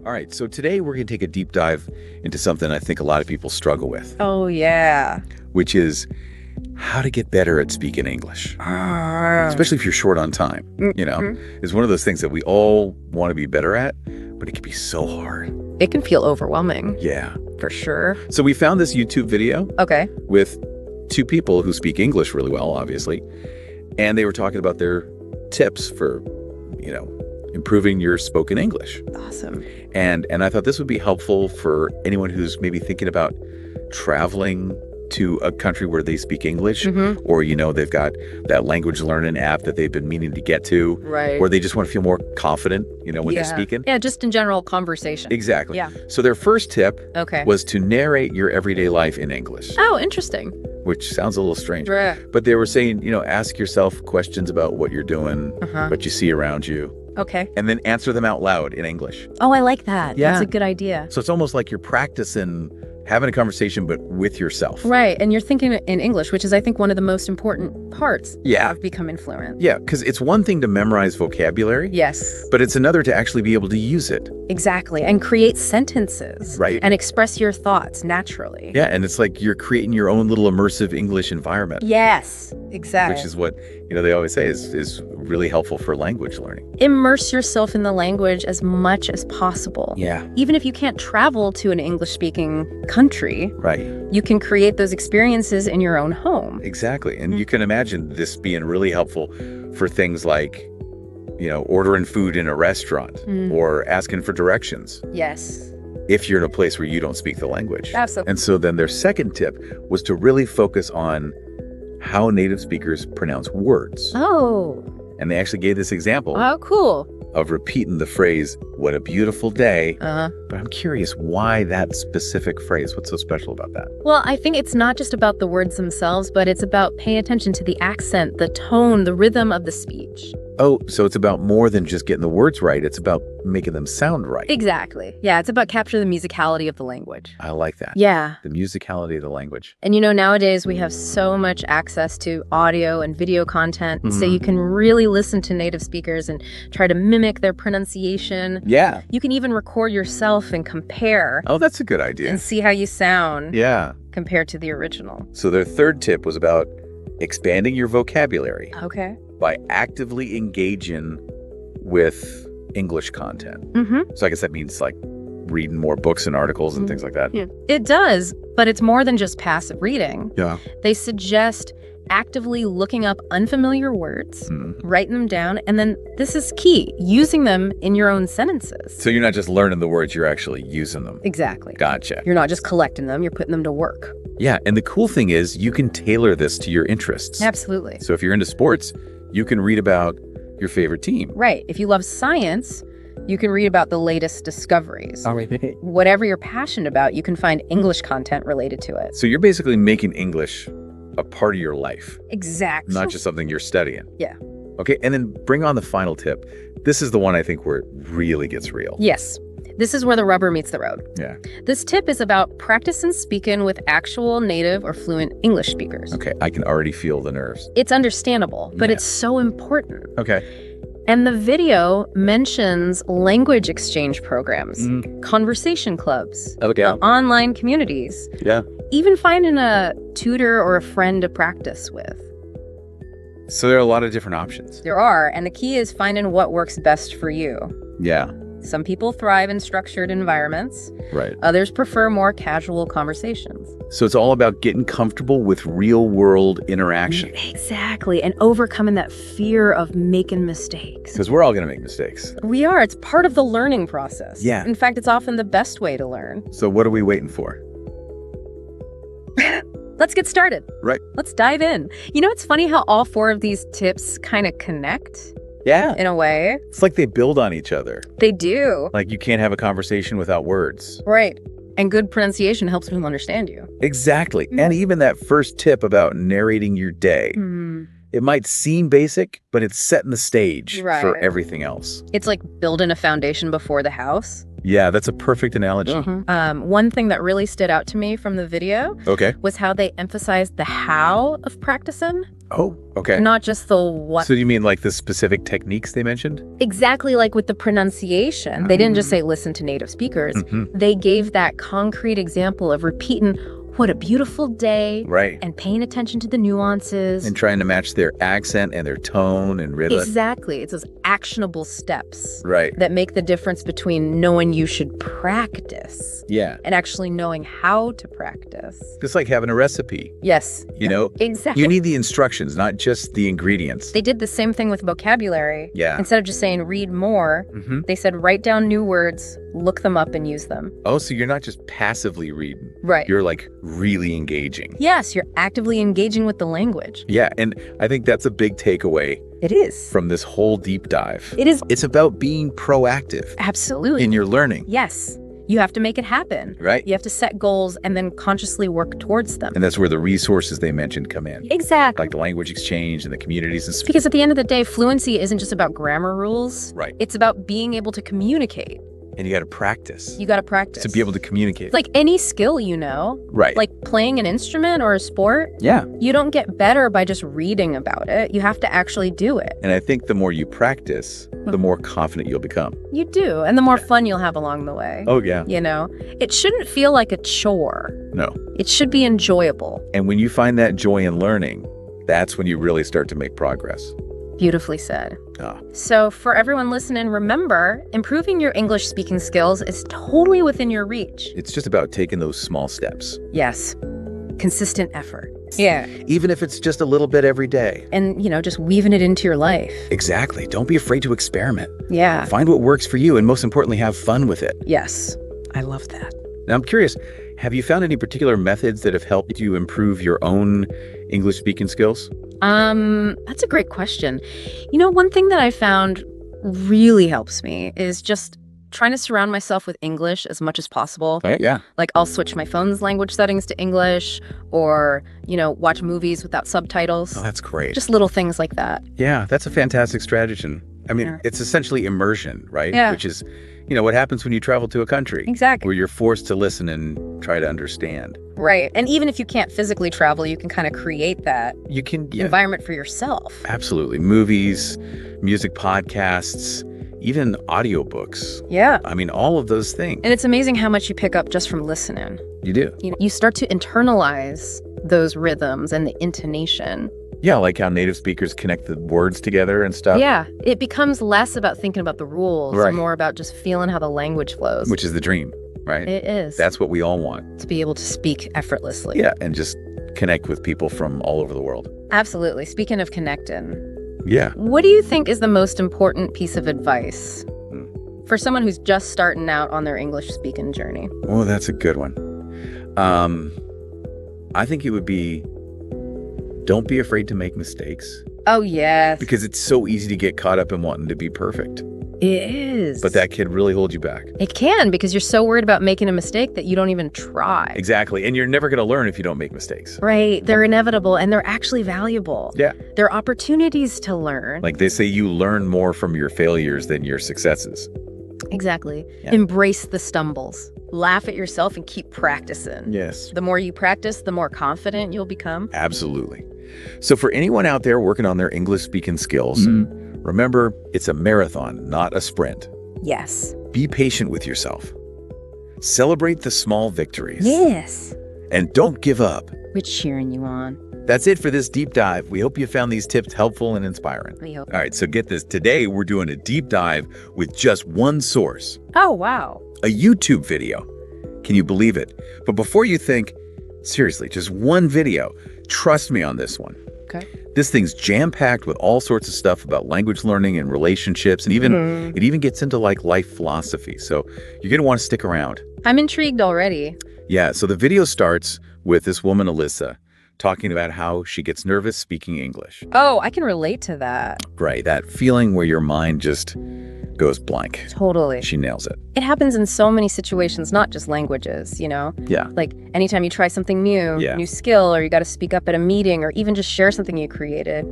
All right, so today we're going to take a deep dive into something I think a lot of people struggle with, Oh, yeah. which is how to get better at speaking English, Ah. especially if you're short on time. Mhm. It's one of those things that we all want to be better at, but it can be so hard. It can feel overwhelming, Yeah. for sure. So we found this YouTube video Okay. with two people who speak English really well, obviously, and they were talking about their tips for, improving your spoken English. Awesome. And I thought this would be helpful for anyone who's maybe thinking about traveling to a country where they speak English, Mhm. or, they've got that language learning app that they've been meaning to get to, Right. or they just want to feel more confident, when they're Yeah. speaking. Yeah, just in general conversation. Exactly. Yeah. So their first tip Okay. was to narrate your everyday life in English, Oh, interesting. which sounds a little strange. Right. But they were saying, ask yourself questions about what you're doing, Uh-huh. what you see around you, Okay. and then answer them out loud in English. Oh, I like that. Yeah. That's a good idea. So it's almost like you're practicing having a conversation, but with yourself. Right. And you're thinking in English, which is, I think, one of the most important parts Yeah. of becoming fluent. Yeah, because it's one thing to memorize vocabulary, Yes, but it's another to actually be able to use it. exactly. And create sentences. Right. And express your thoughts naturally. Yeah, and it's like you're creating your own little immersive English environment, Yes, exactly. which is what, they always say is really helpful for language learning. Immerse yourself in the language as much as possible. Yeah. Even if you can't travel to an English-speaking country, Right. you can create those experiences in your own home. Exactly. And you can imagine this being really helpful for things like, ordering food in a restaurant Mm. or asking for directions Yes, if you're in a place where you don't speak the language. absolutely. And so then their second tip was to really focus on how native speakers pronounce words. Oh, And they actually gave this example how cool. of repeating the phrase, "What a beautiful day." Uh-huh. But I'm curious why that specific phrase. What's so special about that? Well, I think it's not just about the words themselves, but it's about paying attention to the accent, the tone, the rhythm of the speech. Oh, so it's about more than just getting the words right. It's about making them sound right. Exactly. Yeah, it's about capturing the musicality of the language. I like that. Yeah. The musicality of the language. And nowadays we have so much access to audio and video content, so Mhm. you can really listen to native speakers and try to mimic their pronunciation. Yeah. You can even record yourself and compare Oh, that's a good idea. and see how you sound Yeah. compared to the original. So their third tip was about expanding your vocabulary Okay. by actively engaging with English content. Mm-hmm. So I guess that means like reading more books and articles and Mm. things like that. Yeah. It does, but it's more than just passive reading. Yeah. They suggest actively looking up unfamiliar words, Mhm. writing them down, and then this is key, using them in your own sentences. So you're not just learning the words, you're actually using them. Exactly. Gotcha. You're not just collecting them, you're putting them to work. Yeah, and the cool thing is you can tailor this to your interests. Absolutely. So if you're into sports, you can read about your favorite team. Right. If you love science, you can read about the latest discoveries. Whatever you're passionate about, you can find English content related to it. So you're basically making English a part of your life, Exactly. not just something you're studying. Yeah. Okay, and then bring on the final tip. This is the one I think where it really gets real. Yes. This is where the rubber meets the road. Yeah. This tip is about practicing speaking with actual native or fluent English speakers. Okay, I can already feel the nerves. It's understandable, but Yeah. it's so important. Okay. And the video mentions language exchange programs, conversation clubs, Okay. online communities, Yeah. even finding a tutor or a friend to practice with. So there are a lot of different options. There are, and the key is finding what works best for you. Yeah. Some people thrive in structured environments, Right. others prefer more casual conversations. So it's all about getting comfortable with real world interaction. Exactly, and overcoming that fear of making mistakes. Because we're all going to make mistakes. We are, it's part of the learning process. Yeah. In fact, it's often the best way to learn. So what are we waiting for? Let's get started. Right. Let's dive in. It's funny how all four of these tips kind of connect Yeah. in a way. It's like they build on each other. They do. Like you can't have a conversation without words. Right. And good pronunciation helps people understand you. Exactly. Mm. And even that first tip about narrating your day. Hmm. It might seem basic, but it's setting the stage Right. for everything else. It's like building a foundation before the house. Yeah, that's a perfect analogy. One thing that really stood out to me from the video Okay. was how they emphasized the how of practicing, Oh, okay. not just the what. So you mean like the specific techniques they mentioned? Exactly like with the pronunciation. They didn't just say listen to native speakers. They gave that concrete example of repeating what a beautiful day Right. and paying attention to the nuances. And trying to match their accent and their tone and rhythm. Exactly. It's those actionable steps Right. that make the difference between knowing you should practice Yeah. and actually knowing how to practice. Just like having a recipe, Yes. you know? Exactly. You need the instructions, not just the ingredients. They did the same thing with vocabulary. Yeah. Instead of just saying read more, they said write down new words, look them up, and use them. Oh, so you're not just passively reading. Right. You're like really engaging. Yes, you're actively engaging with the language. Yeah, and I think that's a big takeaway It is. from this whole deep dive. It is. It's about being proactive Absolutely. in your learning, Yes. You have to make it happen. right? You have to set goals and then consciously work towards them. And that's where the resources they mentioned come in, Exactly. like the language exchange and the communities and Because at the end of the day, fluency isn't just about grammar rules. Right. It's about being able to communicate. And you got to practice You got to practice. to be able to communicate. It's like any skill, you know, Right. like playing an instrument or a sport, yeah. you don't get better by just reading about it. You have to actually do it. And I think the more you practice, the more confident you'll become. You do. And the more fun you'll have along the way. Oh, yeah. You know, it shouldn't feel like a chore. No. It should be enjoyable. And when you find that joy in learning, that's when you really start to make progress. Beautifully said. Ah. So, for everyone listening, remember, improving your English speaking skills is totally within your reach. It's just about taking those small steps, Yes. Consistent effort. Yeah. even if it's just a little bit every day. And, you know, just weaving it into your life. Exactly. Don't be afraid to experiment. Yeah. Find what works for you, and most importantly, have fun with it. Yes. I love that. Now, I'm curious, have you found any particular methods that have helped you improve your own English speaking skills? That's a great question. You know, one thing that I found really helps me is just trying to surround myself with English as much as possible. Yeah. Like I'll switch my phone's language settings to English or, you know, watch movies without subtitles. Oh, that's great. Just little things like that. Yeah, that's a fantastic strategy. I mean, Yeah. it's essentially immersion, right? Yeah. Which is, you know, what happens when you travel to a country. Exactly. Where you're forced to listen and try to understand. Right. And even if you can't physically travel, you can kind of create that You can, yeah, environment for yourself. absolutely. Movies, music podcasts, even audiobooks. Yeah. I mean, all of those things. And it's amazing how much you pick up just from listening. You do. You know, you start to internalize those rhythms and the intonation. Yeah, like how native speakers connect the words together and stuff. Yeah, it becomes less about thinking about the rules Right. and more about just feeling how the language flows. Which is the dream, right? It is. That's what we all want. to be able to speak effortlessly. Yeah, and just connect with people from all over the world. Absolutely. Speaking of connecting, Yeah. what do you think is the most important piece of advice for someone who's just starting out on their English speaking journey? Oh, that's a good one. I think it would be, don't be afraid to make mistakes, Oh, yes. because it's so easy to get caught up in wanting to be perfect. It is. But that can really hold you back. It can, because you're so worried about making a mistake that you don't even try. Exactly. And you're never going to learn if you don't make mistakes. Right. They're inevitable and they're actually valuable. Yeah. They're opportunities to learn. Like they say, you learn more from your failures than your successes. Exactly. Yeah. Embrace the stumbles. Laugh at yourself and keep practicing. Yes. The more you practice, the more confident you'll become. Absolutely. So for anyone out there working on their English speaking skills, remember, it's a marathon, not a sprint. Yes. Be patient with yourself. Celebrate the small victories. Yes. And don't give up. We're cheering you on. That's it for this deep dive. We hope you found these tips helpful and inspiring. We hope. All right, so get this. Today, we're doing a deep dive with just one source, Oh, wow. a YouTube video. Can you believe it? But before you think, seriously, just one video, trust me on this one. Okay. This thing's jam-packed with all sorts of stuff about language learning and relationships, and even it even gets into like life philosophy. So you're going to want to stick around. I'm intrigued already. Yeah, so the video starts with this woman, Alyssa, talking about how she gets nervous speaking English. Oh, I can relate to that. Right, that feeling where your mind just goes blank. Totally. She nails it. It happens in so many situations, not just languages, you know? Yeah. Like anytime you try something new, Yeah. new skill, or you got to speak up at a meeting, or even just share something you created,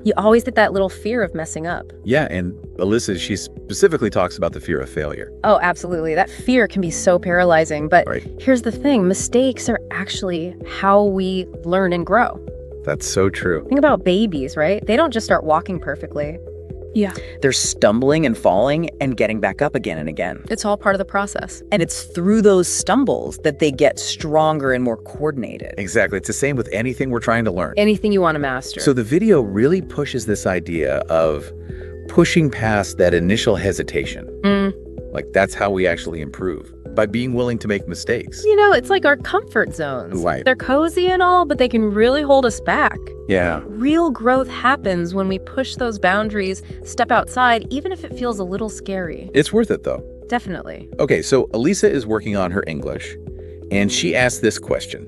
you always get that little fear of messing up. Yeah, and Alyssa, she specifically talks about the fear of failure. Oh, absolutely. That fear can be so paralyzing. But Right. here's the thing, mistakes are actually how we learn and grow. That's so true. Think about babies, right? They don't just start walking perfectly. Yeah. They're stumbling and falling and getting back up again and again. It's all part of the process. And it's through those stumbles that they get stronger and more coordinated. Exactly. It's the same with anything we're trying to learn. Anything you want to master. So the video really pushes this idea of pushing past that initial hesitation. Like that's how we actually improve, by being willing to make mistakes. You know, it's like our comfort zones. Right. They're cozy and all, but they can really hold us back. Yeah. Real growth happens when we push those boundaries, step outside, even if it feels a little scary. It's worth it though. Definitely. Okay, so Elisa is working on her English, and she asked this question.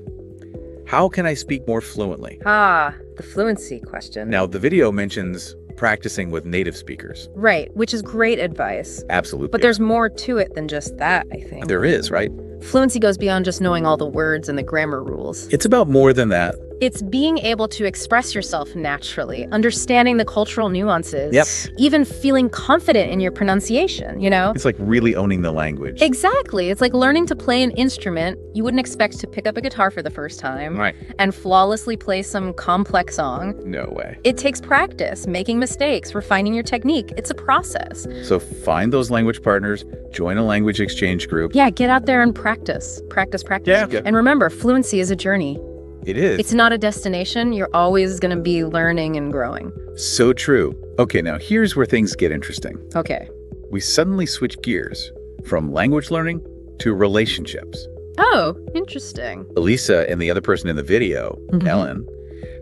How can I speak more fluently? Ah, the fluency question. Now, the video mentions practicing with native speakers. Right, which is great advice. Absolutely. But there's more to it than just that, I think. There is, right? Fluency goes beyond just knowing all the words and the grammar rules. It's about more than that. It's being able to express yourself naturally, understanding the cultural nuances, Yep. even feeling confident in your pronunciation, you know? It's like really owning the language. Exactly. It's like learning to play an instrument you wouldn't expect to pick up a guitar for the first time Right. and flawlessly play some complex song. No way. It takes practice, making mistakes, refining your technique. It's a process. So find those language partners, join a language exchange group. Yeah, get out there and practice. Practice, practice. Yeah. And remember, fluency is a journey. It is. It's not a destination. You're always going to be learning and growing. So true. Okay, now here's where things get interesting. Okay. We suddenly switch gears from language learning to relationships. Oh, interesting. Elisa and the other person in the video, Ellen,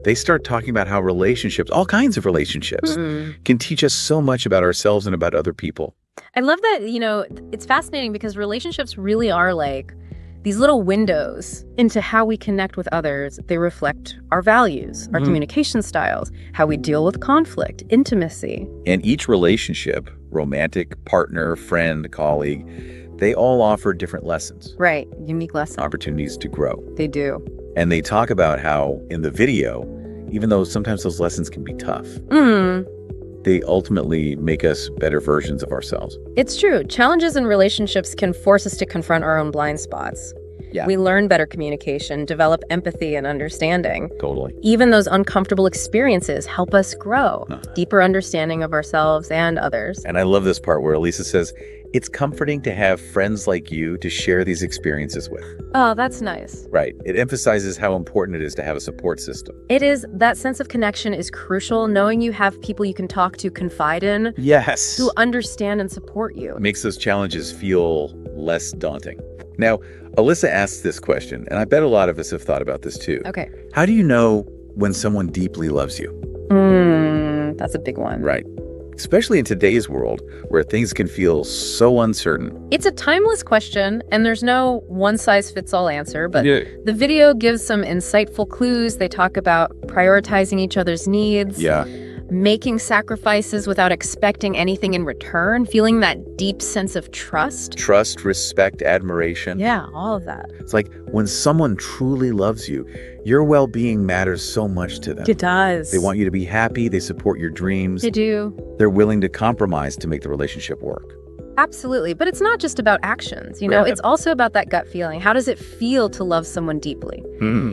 they start talking about how relationships, all kinds of relationships, can teach us so much about ourselves and about other people. I love that, you know, it's fascinating because relationships really are like these little windows into how we connect with others. They reflect our values, our communication styles, how we deal with conflict, intimacy. And each relationship, romantic, partner, friend, colleague, they all offer different lessons, Right. Unique lessons. opportunities to grow. They do. And they talk about how in the video, even though sometimes those lessons can be tough, they ultimately make us better versions of ourselves. It's true. Challenges in relationships can force us to confront our own blind spots. Yeah. We learn better communication, develop empathy and understanding. Totally. Even those uncomfortable experiences help us grow, deeper understanding of ourselves and others. And I love this part where Elisa says, it's comforting to have friends like you to share these experiences with. Oh, that's nice. Right. It emphasizes how important it is to have a support system. It is. That sense of connection is crucial, knowing you have people you can talk to, confide in, Yes. who understand and support you. It makes those challenges feel less daunting. Now, Alyssa asks this question, and I bet a lot of us have thought about this too. Okay. How do you know when someone deeply loves you? That's a big one. Right. Especially in today's world where things can feel so uncertain. It's a timeless question, and there's no one-size-fits-all answer, but the video gives some insightful clues. They talk about prioritizing each other's needs, Yeah. making sacrifices without expecting anything in return, feeling that deep sense of trust. Trust, respect, admiration. Yeah, all of that. It's like when someone truly loves you, your well-being matters so much to them. It does. They want you to be happy. They support your dreams. They do. They're willing to compromise to make the relationship work. Absolutely. But it's not just about actions, you know, Right. it's also about that gut feeling. How does it feel to love someone deeply?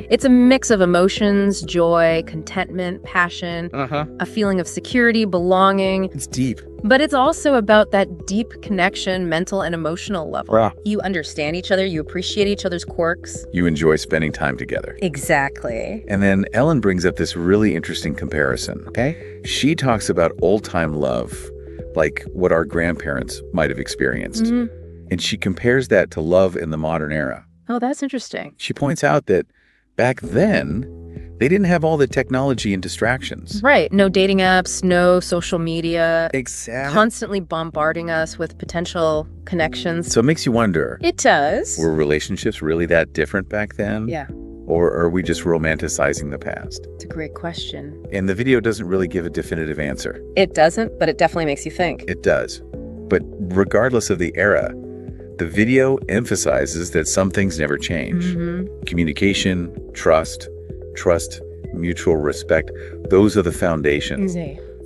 It's a mix of emotions, joy, contentment, passion, a feeling of security, belonging. It's deep. But it's also about that deep connection, mental and emotional level. Wow. You understand each other, you appreciate each other's quirks. You enjoy spending time together. Exactly. And then Ellen brings up this really interesting comparison. Okay. She talks about old-time love, like what our grandparents might have experienced. And she compares that to love in the modern era. Oh, that's interesting. She points out that back then, they didn't have all the technology and distractions. Right. No dating apps, no social media, Exactly. constantly bombarding us with potential connections. So it makes you wonder, It does. were relationships really that different back then? Yeah, Or are we just romanticizing the past? it's a great question. And the video doesn't really give a definitive answer. It doesn't, but it definitely makes you think. It does. But regardless of the era, the video emphasizes that some things never change. Communication, trust, mutual respect, those are the foundations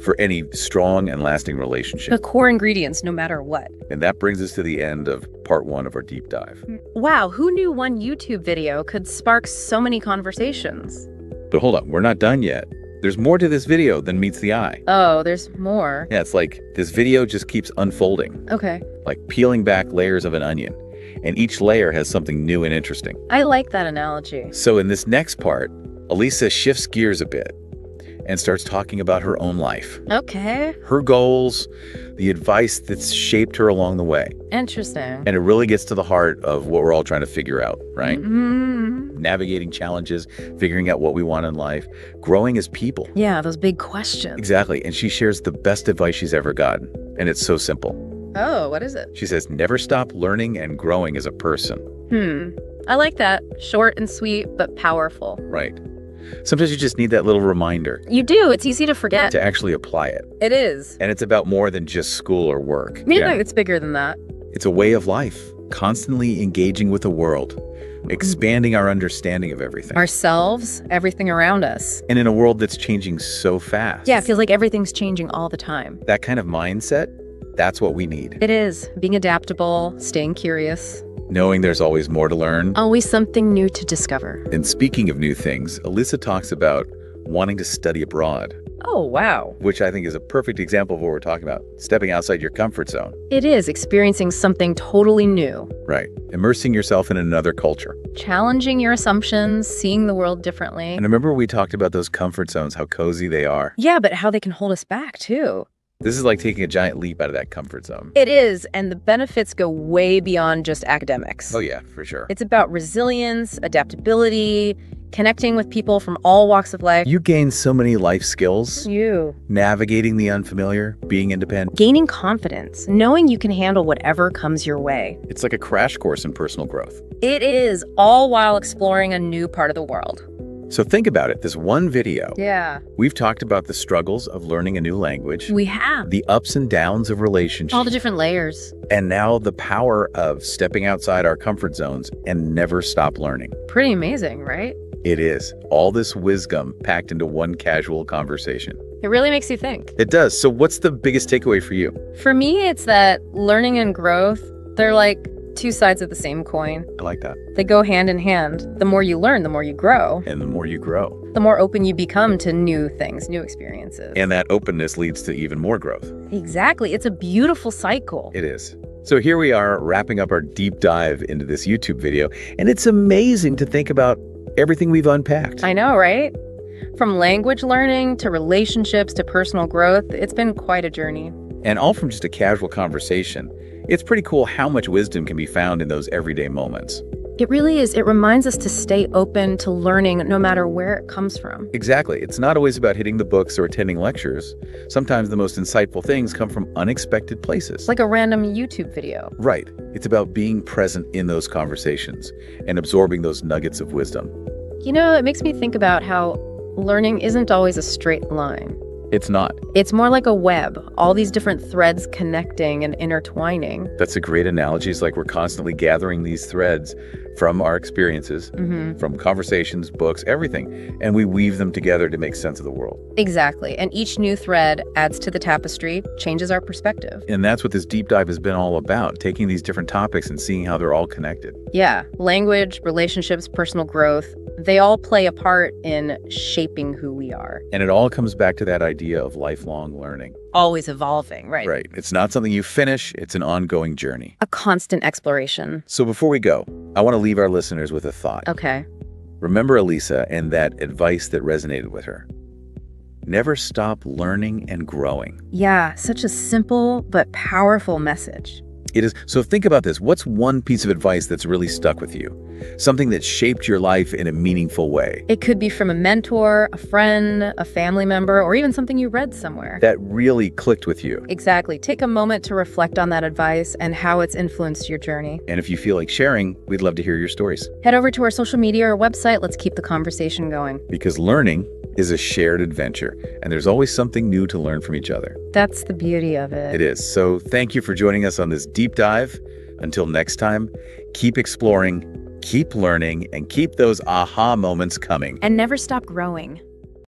for any strong and lasting relationship. The core ingredients, no matter what. And that brings us to the end of part 1 of our deep dive. Wow, who knew one YouTube video could spark so many conversations? But hold on, we're not done yet. There's more to this video than meets the eye. Oh, there's more. Yeah, it's like this video just keeps unfolding, Okay. like peeling back layers of an onion. And each layer has something new and interesting. I like that analogy. So in this next part, Elisa shifts gears a bit and starts talking about her own life, Okay. her goals, the advice that's shaped her along the way. Interesting. And it really gets to the heart of what we're all trying to figure out, right? Mm-hmm. Navigating challenges, figuring out what we want in life, growing as people. Yeah, those big questions. Exactly. And she shares the best advice she's ever gotten. And it's so simple. Oh, what is it? She says, never stop learning and growing as a person. I like that. Short and sweet, but powerful. Right. Sometimes you just need that little reminder You do. It's easy to forget. to actually apply it. It is. And it's about more than just school or work. Yeah, it's bigger than that. It's a way of life, constantly engaging with the world, expanding our understanding of everything. Ourselves, everything around us. And in a world that's changing so fast. Yeah, it feels like everything's changing all the time. That kind of mindset, that's what we need. It is. Being adaptable, staying curious. Knowing there's always more to learn. Always something new to discover. And speaking of new things, Elisa talks about wanting to study abroad, Oh, wow. which I think is a perfect example of what we're talking about, stepping outside your comfort zone. It is experiencing something totally new. Right. Immersing yourself in another culture. Challenging your assumptions, seeing the world differently. And remember we talked about those comfort zones, how cozy they are. Yeah, but how they can hold us back, too. This is like taking a giant leap out of that comfort zone. It is, and the benefits go way beyond just academics. Oh yeah, for sure. It's about resilience, adaptability, connecting with people from all walks of life. You gain so many life skills, You. navigating the unfamiliar, being independent. Gaining confidence, knowing you can handle whatever comes your way. It's like a crash course in personal growth. It is, all while exploring a new part of the world. So think about it, this one video, Yeah. we've talked about the struggles of learning a new language, We have. the ups and downs of relationships, All the different layers. and now the power of stepping outside our comfort zones and never stop learning. Pretty amazing, right? It is. All this wisdom packed into one casual conversation. It really makes you think. It does. So what's the biggest takeaway for you? For me, it's that learning and growth, they're like two sides of the same coin. I like that. They go hand in hand. The more you learn, the more you grow. And the more you grow. The more open you become to new things, new experiences. And that openness leads to even more growth. Exactly. It's a beautiful cycle. It is. So here we are wrapping up our deep dive into this YouTube video. And it's amazing to think about everything we've unpacked. I know, right? From language learning to relationships to personal growth, it's been quite a journey. And all from just a casual conversation. It's pretty cool how much wisdom can be found in those everyday moments. It really is. It reminds us to stay open to learning no matter where it comes from. Exactly. It's not always about hitting the books or attending lectures. Sometimes the most insightful things come from unexpected places. Like a random YouTube video. Right. It's about being present in those conversations and absorbing those nuggets of wisdom. You know, it makes me think about how learning isn't always a straight line. It's not. It's more like a web, all these different threads connecting and intertwining. That's a great analogy. It's like we're constantly gathering these threads from our experiences, from conversations, books, everything, and we weave them together to make sense of the world. Exactly. And each new thread adds to the tapestry, changes our perspective. And that's what this deep dive has been all about, taking these different topics and seeing how they're all connected. Yeah, language, relationships, personal growth, they all play a part in shaping who we are. And it all comes back to that idea of lifelong learning. Always evolving, right? Right. It's not something you finish, it's an ongoing journey. A constant exploration. So before we go, I want to leave our listeners with a thought. Okay. Remember Elisa and that advice that resonated with her. Never stop learning and growing. Yeah, such a simple but powerful message. It is. So think about this. What's one piece of advice that's really stuck with you? Something that shaped your life in a meaningful way. It could be from a mentor, a friend, a family member, or even something you read somewhere. That really clicked with you. Exactly. Take a moment to reflect on that advice and how it's influenced your journey. And if you feel like sharing, we'd love to hear your stories. Head over to our social media or website. Let's keep the conversation going. Because learning is a shared adventure, and there's always something new to learn from each other. That's the beauty of it. It is. So thank you for joining us on this deep dive. Until next time, keep exploring, keep learning, and keep those aha moments coming. And never stop growing.